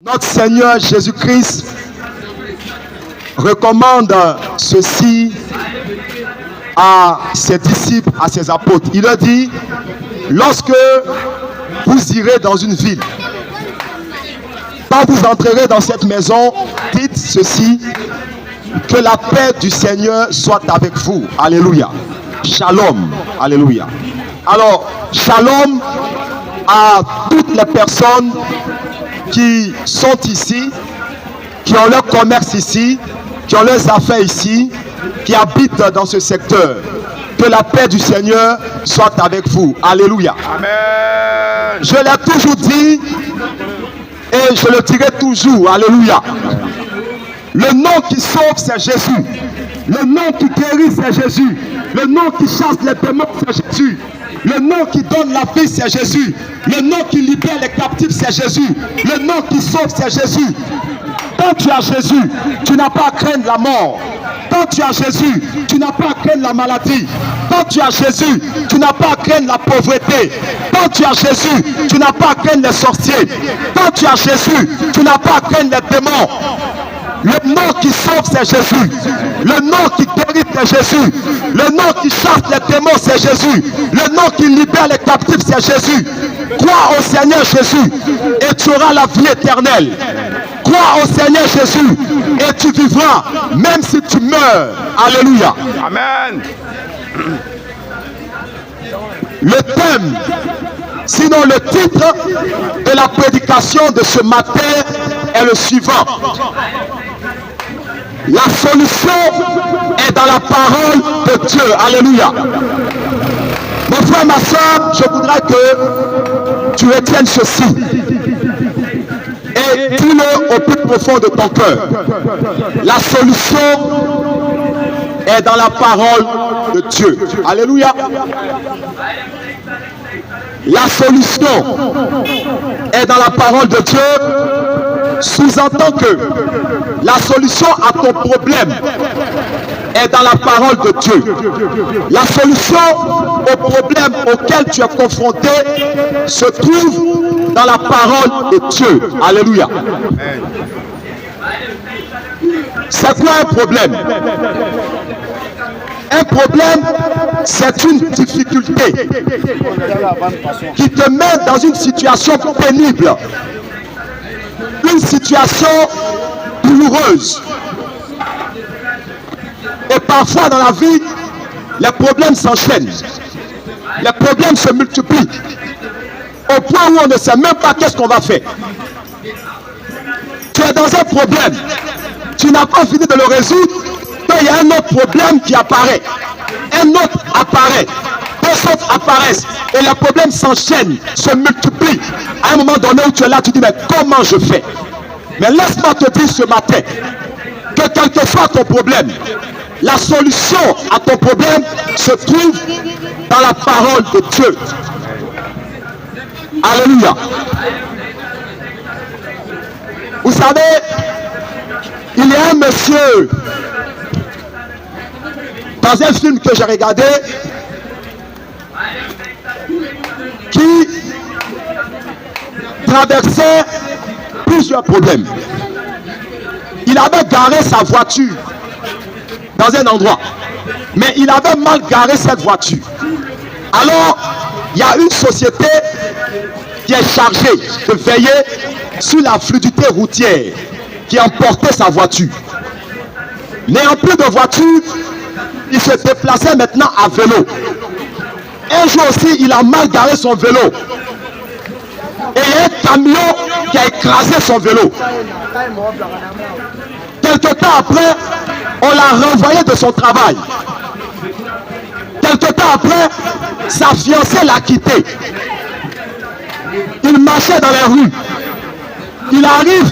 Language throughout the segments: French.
Notre Seigneur Jésus-Christ recommande ceci à ses disciples, à ses apôtres. Il leur dit, lorsque vous irez dans une ville, quand vous entrerez dans cette maison, dites ceci, que la paix du Seigneur soit avec vous. Alléluia. Shalom. Alléluia. Alors, shalom à toutes les personnes qui sont ici, qui ont leur commerce ici, qui ont leurs affaires ici, qui habitent dans ce secteur. Que la paix du Seigneur soit avec vous. Alléluia. Amen. Je l'ai toujours dit et je le dirai toujours. Alléluia. Le nom qui sauve, c'est Jésus. Le nom qui guérit, c'est Jésus. Le nom qui chasse les démons, c'est Jésus. Le nom qui donne la vie, c'est Jésus. Le nom qui libère les captifs, c'est Jésus. Le nom qui sauve, c'est Jésus. Quand tu as Jésus, tu n'as pas à craindre la mort. Quand tu as Jésus, tu n'as pas à craindre la maladie. Quand tu as Jésus, tu n'as pas à craindre la pauvreté. Quand tu as Jésus, tu n'as pas à craindre les sorciers. Quand tu as Jésus, tu n'as pas à craindre les démons. Le nom qui sauve, c'est Jésus. Le nom qui guérit, c'est Jésus. Le nom qui chasse les démons, c'est Jésus. Le nom qui libère les captifs, c'est Jésus. Crois au Seigneur Jésus et tu auras la vie éternelle. Crois au Seigneur Jésus et tu vivras, même si tu meurs. Alléluia. Amen. Le thème, sinon le titre de la prédication de ce matin est le suivant. La solution est dans la parole de Dieu. Alléluia. Mon frère, ma soeur, je voudrais que tu retiennes ceci. Et dis-le au plus profond de ton cœur. La solution est dans la parole de Dieu. Alléluia. La solution est dans la parole de Dieu. Sous-entend que la solution à ton problème est dans la parole de Dieu. La solution au problème auquel tu es confronté se trouve dans la parole de Dieu. Alléluia. C'est quoi un problème? Un problème, c'est une difficulté qui te met dans une situation pénible, une situation douloureuse. Et parfois dans la vie, les problèmes s'enchaînent, les problèmes se multiplient, au point où on ne sait même pas qu'est-ce qu'on va faire. Tu es dans un problème, tu n'as pas fini de le résoudre, il y a un autre problème qui apparaît, un autre apparaît, deux autres apparaissent, et les problèmes s'enchaînent, se multiplient. À un moment donné où tu es là, tu dis, mais comment je fais? Mais laisse-moi te dire ce matin, que quel que soit ton problème, la solution à ton problème se trouve dans la parole de Dieu. Alléluia. Vous savez, il y a un monsieur dans un film que j'ai regardé qui traversait plusieurs problèmes. Il avait garé sa voiture dans un endroit, mais il avait mal garé cette voiture. Alors, il y a une société qui est chargée de veiller sur la fluidité routière qui emportait sa voiture. N'ayant plus de voiture, il se déplaçait maintenant à vélo. Un jour aussi, il a mal garé son vélo. Et il y a un camion qui a écrasé son vélo. Quelque temps après, on l'a renvoyé de son travail. Quelque temps après, sa fiancée l'a quitté. Il marchait dans les rues. Il arrive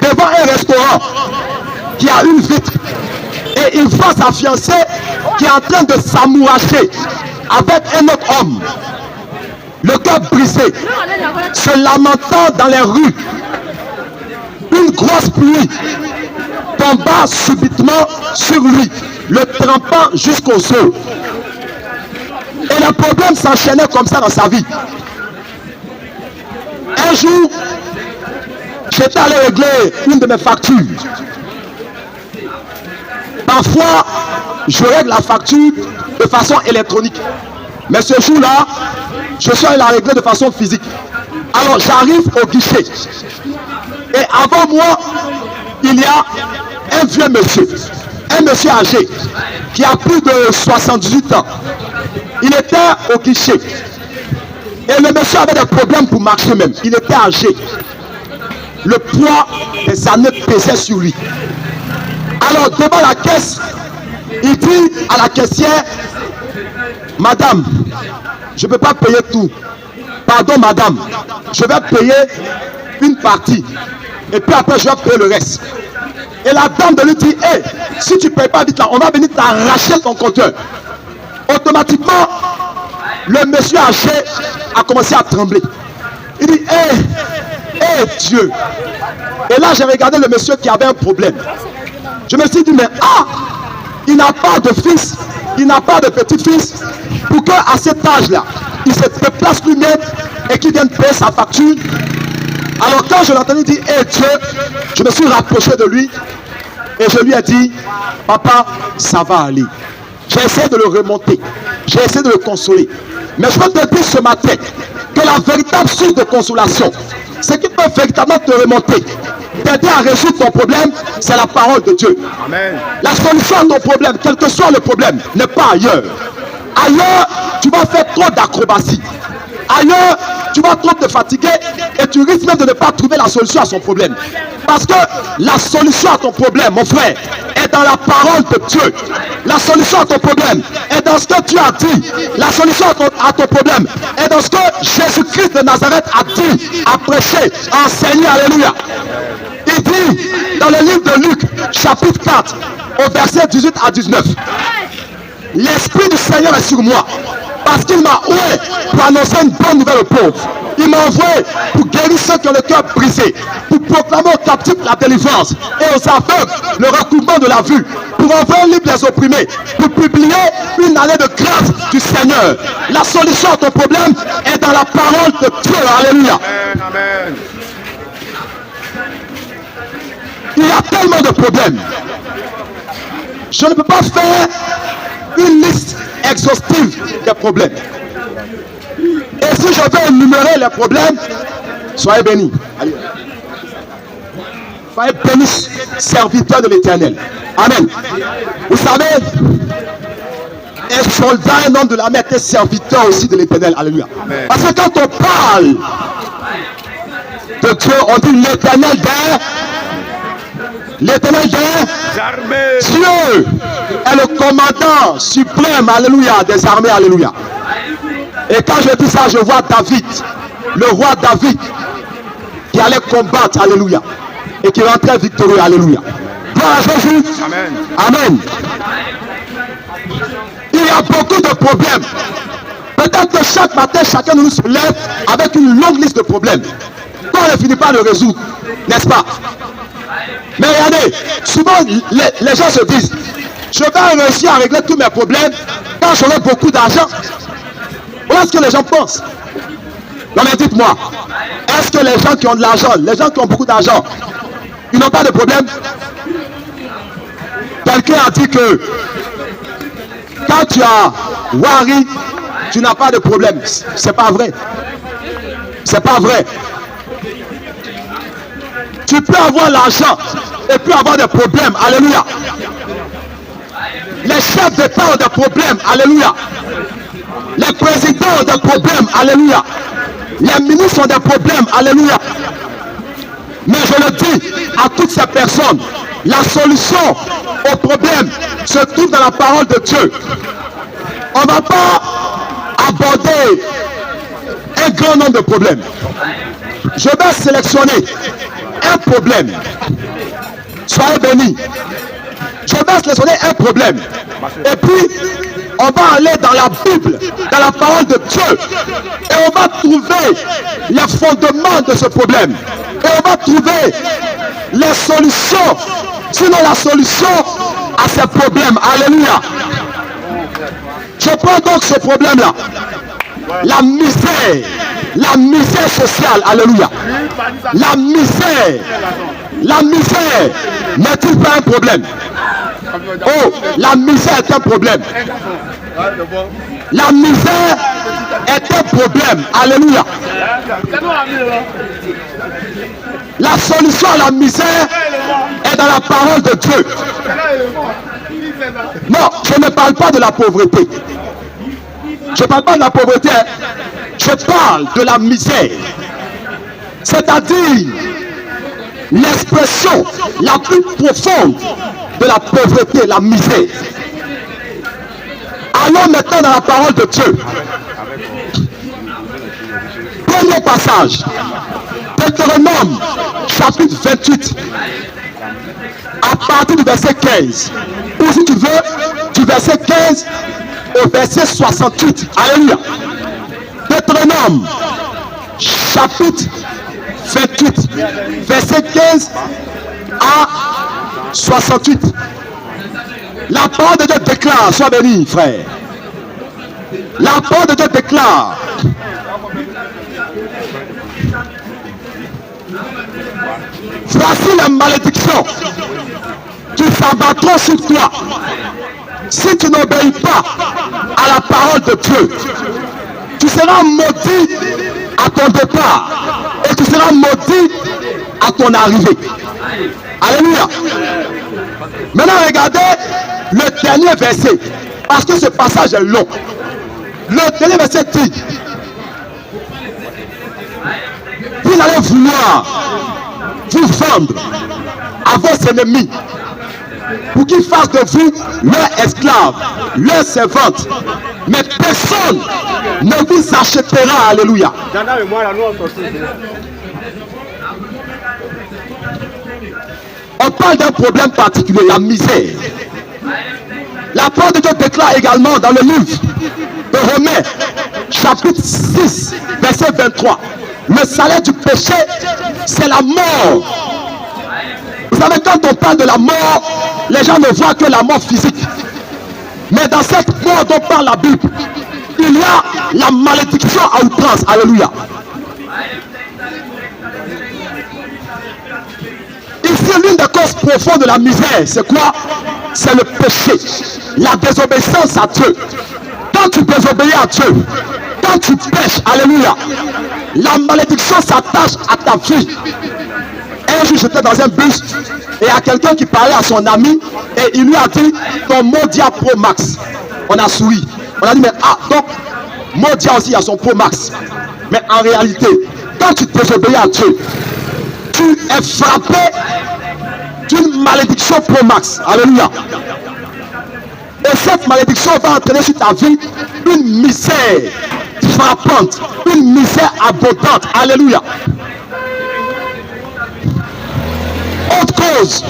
devant un restaurant qui a une vitre. Et il voit sa fiancée qui est en train de s'amouracher avec un autre homme. Le cœur brisé, se lamentant dans les rues. Une grosse pluie tomba subitement sur lui, le trempant jusqu'aux os. Et le problème s'enchaînait comme ça dans sa vie. Un jour, J'étais allé régler une de mes factures. Parfois, je règle la facture de façon électronique. Mais ce jour-là, je suis allé la régler de façon physique. Alors, j'arrive au guichet. Et avant moi, il y a un vieux monsieur. Un monsieur âgé qui a plus de 78 ans. Il était au guichet. Et le monsieur avait des problèmes pour marcher même. Il était âgé. Le poids des années pesait sur lui. Alors, devant la caisse, il dit à la caissière, madame, je ne peux pas payer tout. Pardon, madame, je vais payer une partie. Et puis après, je vais payer le reste. Et la dame de lui dit, hey, si tu ne payes pas vite là, on va venir t'arracher ton compteur. Automatiquement, le monsieur âgé a commencé à trembler. Il dit, hey Dieu. Et là, j'ai regardé le monsieur qui avait un problème. Je me suis dit, mais il n'a pas de fils, il n'a pas de petit-fils, pour qu'à cet âge-là, il se déplace lui-même et qu'il vienne payer sa facture. Alors quand je l'ai entendu dire, Dieu, je me suis rapproché de lui et je lui ai dit, papa, ça va aller. J'ai essayé de le remonter, j'ai essayé de le consoler. Mais je veux te dire ce matin que la véritable source de consolation, ce qui peut véritablement te remonter, t'aider à résoudre ton problème, c'est la parole de Dieu. Amen. La solution à ton problème, quel que soit le problème, n'est pas ailleurs. Ailleurs, tu vas faire trop d'acrobatie. Ailleurs, tu vas trop te fatiguer et tu risques même de ne pas trouver la solution à son problème. Parce que la solution à ton problème, mon frère, est dans la parole de Dieu. La solution à ton problème est dans ce que tu as dit. La solution à ton problème est dans ce que Jésus-Christ de Nazareth a dit, a prêché, a enseigné. Alléluia. Il dit dans le livre de Luc, chapitre 4, au verset 18 à 19. L'Esprit du Seigneur est sur moi, parce qu'il m'a oué pour annoncer une bonne nouvelle aux pauvres. Il m'a envoyé pour guérir ceux qui ont le cœur brisé, pour proclamer aux captifs la délivrance et aux aveugles le recouvrement de la vue, pour envoyer libre les opprimés, pour publier une année de grâce du Seigneur. La solution à ton problème est dans la parole de Dieu. Alléluia. Amen. Il y a tellement de problèmes. Je ne peux pas faire une liste exhaustive des problèmes. Et si je vais énumérer les problèmes, soyez bénis. Soyez bénis, serviteurs de l'Éternel. Amen. Vous savez, un soldat, un homme de l'armée était serviteur aussi de l'Éternel. Alléluia. Amen. Parce que quand on parle de Dieu, on dit l'Éternel des... L'Éternel des armées. Dieu est le commandant suprême, alléluia, des armées, alléluia. Et quand je dis ça, je vois David, le roi David, qui allait combattre, alléluia, et qui rentrait victorieux, alléluia. Gloire à Jésus. Amen. Amen. Il y a beaucoup de problèmes. Peut-être que chaque matin, chacun de nous se lève avec une longue liste de problèmes. On ne finit pas de résoudre, n'est-ce pas? Mais regardez, souvent les gens se disent, je vais réussir à régler tous mes problèmes quand j'aurai beaucoup d'argent. Voilà ce que les gens pensent. Non mais dites-moi, est-ce que les gens qui ont de l'argent, les gens qui ont beaucoup d'argent, ils n'ont pas de problème? Quelqu'un a dit que quand tu as Wari, tu n'as pas de problème. C'est pas vrai. C'est pas vrai. Tu peux avoir l'argent et puis avoir des problèmes. Alléluia. Les chefs d'État ont des problèmes. Alléluia. Les présidents ont des problèmes. Alléluia. Les ministres ont des problèmes. Alléluia. Mais je le dis à toutes ces personnes, la solution au problème se trouve dans la parole de Dieu. On ne va pas aborder un grand nombre de problèmes. Je vais sélectionner un problème. Soyez bénis. Je vais sélectionner un problème. Et puis, on va aller dans la Bible, dans la parole de Dieu. Et on va trouver les fondements de ce problème. Et on va trouver les solutions. Sinon, la solution à ces problèmes. Alléluia. Je prends donc ce problème-là. La misère la misère sociale. Alléluia. La misère n'est-il pas un problème? Oh, la misère est un problème. La misère est un problème. Alléluia. La solution à la misère est dans la parole de Dieu. Non, je ne parle pas de la pauvreté. Je ne parle pas de la pauvreté. Je parle de la misère. C'est-à-dire l'expression la plus profonde de la pauvreté, la misère. Allons maintenant dans la parole de Dieu. Premier passage. Deutéronome, chapitre 28. À partir du verset 15. Ou si tu veux, du verset 15 au verset 68. Alléluia. Deutéronome, chapitre 28, verset 15 à 68. La parole de Dieu déclare, sois béni, frère. La parole de Dieu déclare. Voici la malédiction qui s'abattront sur toi si tu n'obéis pas à la parole de Dieu. Tu seras maudit à ton départ et tu seras maudit à ton arrivée. Alléluia. Maintenant regardez le dernier verset, parce que ce passage est long. Le dernier verset dit: vous allez vouloir vous vendre à vos ennemis pour qu'ils fassent de vous leurs esclaves, leurs servantes. Mais personne ne vous achètera. Alléluia. On parle d'un problème particulier, la misère. La parole de Dieu déclare également dans le livre de Romains, chapitre 6, verset 23. Le salaire du péché, c'est la mort. Vous savez, quand on parle de la mort, les gens ne voient que la mort physique. Mais dans cette mort dont parle la Bible, il y a la malédiction à outrance. Alléluia. Ici, l'une des causes profondes de la misère, c'est quoi? C'est le péché, la désobéissance à Dieu. Quand tu désobéis à Dieu, quand tu pêches, alléluia, la malédiction s'attache à ta vie. Un jour, j'étais dans un bus et il y a quelqu'un qui parlait à son ami et il lui a dit: ton Modia Pro Max. On a souri. On a dit: mais ah, donc Modia aussi a son Pro Max. Mais en réalité, quand tu désobéis à Dieu, tu es frappé d'une malédiction Pro Max. Alléluia. Et cette malédiction va entraîner sur ta vie une misère frappante, une misère abondante. Alléluia. Autre cause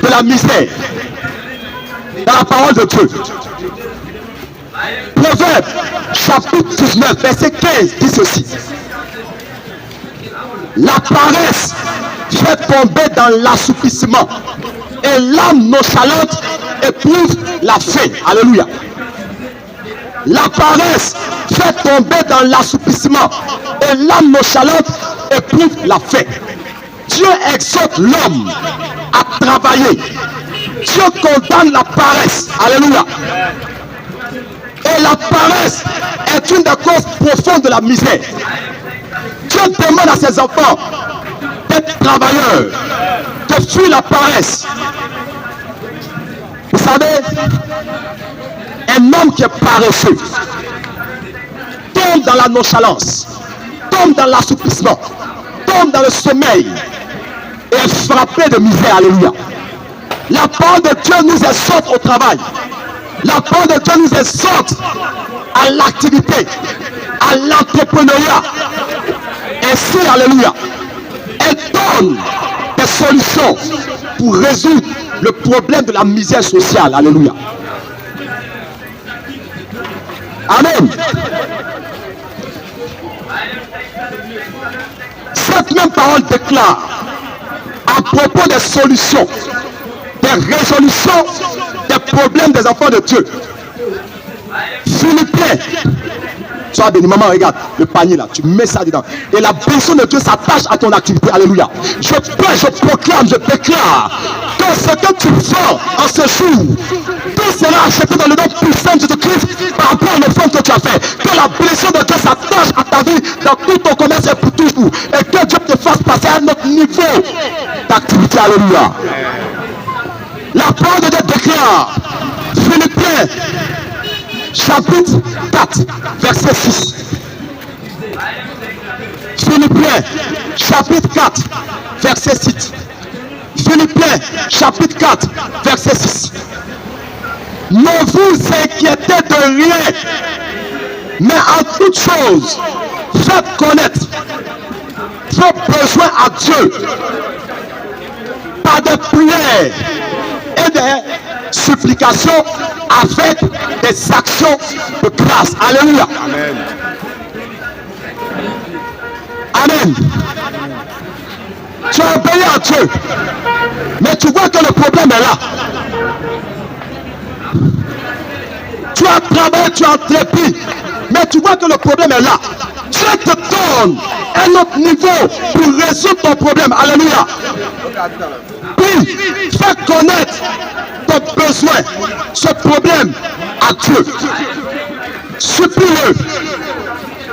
de la misère dans la parole de Dieu. Proverbe chapitre 19 verset 15 dit ceci: la paresse fait tomber dans l'assoupissement et l'âme nonchalante éprouve la faim. Alléluia. La paresse fait tomber dans l'assoupissement et l'âme nonchalante éprouve la faim. Dieu exhorte l'homme à travailler. Dieu condamne la paresse. Alléluia. Et la paresse est une des causes profondes de la misère. Dieu demande à ses enfants d'être travailleurs, de fuir la paresse. Vous savez, un homme qui est paresseux tombe dans la nonchalance, tombe dans l'assoupissement, tombe dans le sommeil et est frappé de misère. Alléluia. La parole de Dieu nous exhorte au travail. La parole de Dieu nous exhorte à l'activité, à l'entrepreneuriat. Ainsi, alléluia, elle donne des solutions pour résoudre le problème de la misère sociale. Alléluia. Amen. Cette même parole déclare à propos des solutions, des résolutions des problèmes des enfants de Dieu. Philippiens Sois béni. Maman, regarde le panier là. Tu mets ça dedans. Et la bénédiction de Dieu s'attache à ton activité. Alléluia. Je prie, je proclame, je déclare que ce que tu fais en ce jour, tout sera accepté dans le nom puissant de Jésus-Christ par rapport à l'offrande que tu as fait. Que la bénédiction de Dieu s'attache à ta vie dans tout ton commerce et pour toujours. Et que Dieu te fasse passer à un autre niveau d'activité. Alléluia. La parole de Dieu déclare Philippiens chapitre 4 verset 6. Philippiens chapitre 4 verset 6. Philippiens chapitre 4 verset 6. Ne vous inquiétez de rien, mais en toute chose, faites connaître vos besoins à Dieu par des prières et des supplications avec des actions de grâce. Alléluia. Amen. Amen. Tu as obéi à Dieu, mais tu vois que le problème est là. Tu as travaillé, tu as entrepris, mais tu vois que le problème est là. Dieu te donne un autre niveau pour résoudre ton problème. Alléluia. Puis, fais connaître ton besoin, ce problème à Dieu. Supplie-le.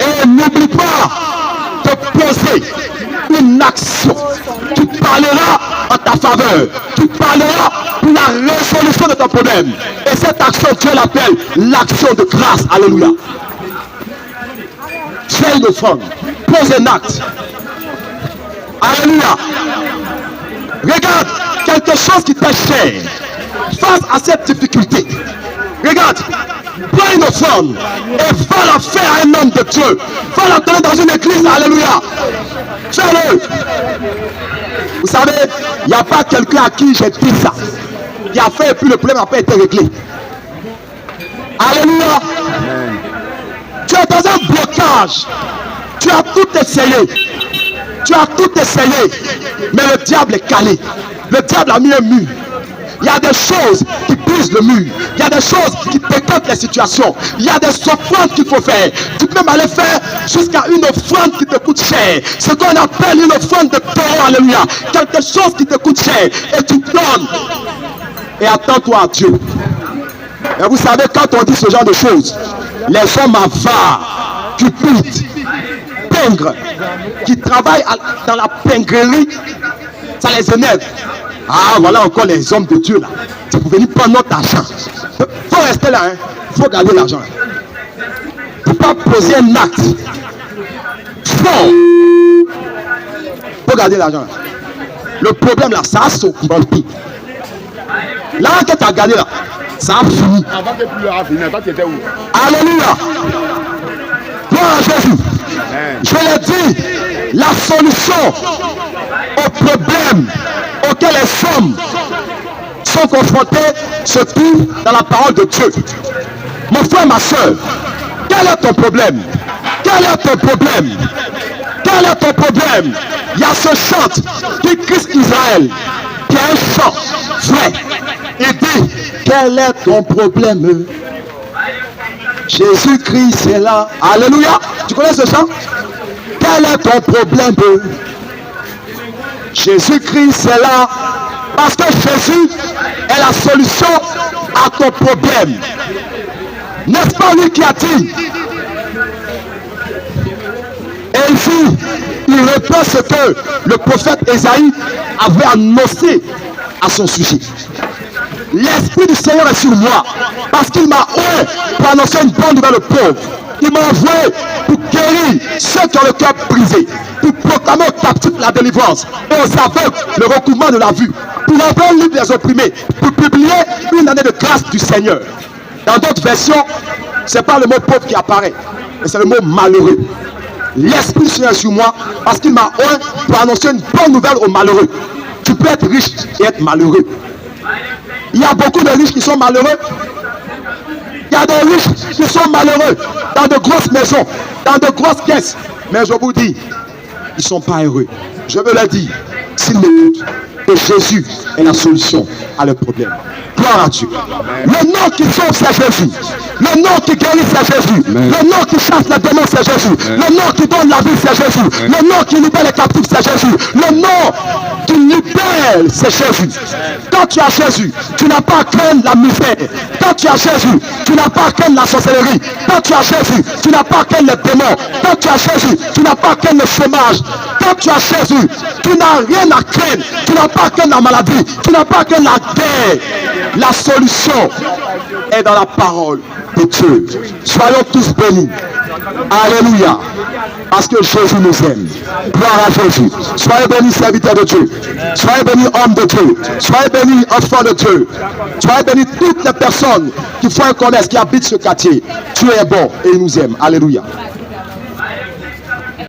Et n'oublie pas de poser une action. Tu parleras en ta faveur. Tu parleras pour la résolution de ton problème. Et cette action, Dieu l'appelle l'action de grâce. Alléluia. Fais une offrande. Pose un acte. Alléluia. Regarde quelque chose qui t'est cher face à cette difficulté. Regarde, prends une offrande et va la faire à un homme de Dieu. Va la donner dans une église. Alléluia. Fais-le. Vous savez, il n'y a pas quelqu'un à qui j'ai dit ça. Il a fait et puis le problème n'a pas été réglé. Alléluia. Tu es dans un blocage. Tu as tout essayé. Tu as tout essayé. Mais le diable est calé. Le diable a mis un mur. Il y a des choses qui brisent le mur. Il y a des choses qui décantent les situations. Il y a des offrandes qu'il faut faire. Tu peux même aller faire jusqu'à une offrande qui te coûte cher. Ce qu'on appelle une offrande de terreur. Alléluia. Quelque chose qui te coûte cher. Et tu donnes. Et attends-toi à Dieu. Et vous savez, quand on dit ce genre de choses, les hommes avares, cupides, pingres, qui travaillent dans la pingrerie, ça les énerve. Ah, voilà encore les hommes de Dieu là. C'est pour venir prendre notre argent. Faut rester là, hein. Faut garder l'argent. Faut pas poser un acte. Faut garder l'argent. Le problème là, ça a s'augmenté. Là que tu as gardé là, ça a fini. Avant que plus l'heure a fini, toi tu étais où? Alléluia. Gloire à Jésus. Je l'ai dit, la solution au problème auquel les hommes sont confrontés se trouve dans la parole de Dieu. Mon frère, ma soeur, quel est ton problème? Quel est ton problème? Quel est ton problème? Il y a ce chant qui Christ Israël, qui est un chant vrai. Il dit, quel est ton problème? Jésus-Christ est là. Alléluia. Tu connais ce chant? Quel est ton problème? Jésus-Christ est là. Parce que Jésus est la solution à ton problème. N'est-ce pas lui qui a dit? Et ici, il reprend ce que le prophète Ésaïe avait annoncé à son sujet. L'Esprit du Seigneur est sur moi, parce qu'il m'a oint pour annoncer une bonne nouvelle aux pauvres. Il m'a envoyé pour guérir ceux qui ont le cœur brisé, pour proclamer aux captifs la délivrance et aux aveugles le recouvrement de la vue, pour envoyer un livre des opprimés, pour publier une année de grâce du Seigneur. Dans d'autres versions, ce n'est pas le mot pauvre qui apparaît, mais c'est le mot malheureux. L'Esprit du Seigneur est sur moi, parce qu'il m'a oint pour annoncer une bonne nouvelle aux malheureux. Tu peux être riche et être malheureux. Il y a beaucoup de riches qui sont malheureux. Il y a des riches qui sont malheureux dans de grosses maisons, dans de grosses caisses. Mais je vous dis, ils ne sont pas heureux. Je veux leur dire, s'ils m'écoutent, que Jésus est la solution à leurs problèmes. Gloire à Dieu. Le nom qui sauve, c'est Jésus. Le nom qui guérit, c'est Jésus. Le nom qui chasse les démons, c'est Jésus. Le nom qui donne la vie, c'est Jésus. Le nom qui libère les captifs, c'est Jésus. Le nom qui libère, c'est Jésus. Quand tu as Jésus, tu n'as pas à craindre la misère. Quand tu as Jésus, tu n'as pas à craindre la sorcellerie. Quand tu as Jésus, tu n'as pas à craindre les démons. Quand tu as Jésus, tu n'as pas à craindre le chômage. Quand tu as Jésus, tu n'as rien à craindre. Tu n'as pas à craindre la maladie. Tu n'as pas à craindre la guerre. La solution est dans la parole de Dieu. Soyons tous bénis. Alléluia. Parce que Jésus nous aime. Gloire à Jésus. Soyez bénis, serviteurs de Dieu. Soyez bénis, hommes de Dieu. Soyez bénis, enfants de Dieu. Soyez bénis, toutes les personnes qui font connaître, qui habitent ce quartier. Dieu est bon et il nous aime. Alléluia.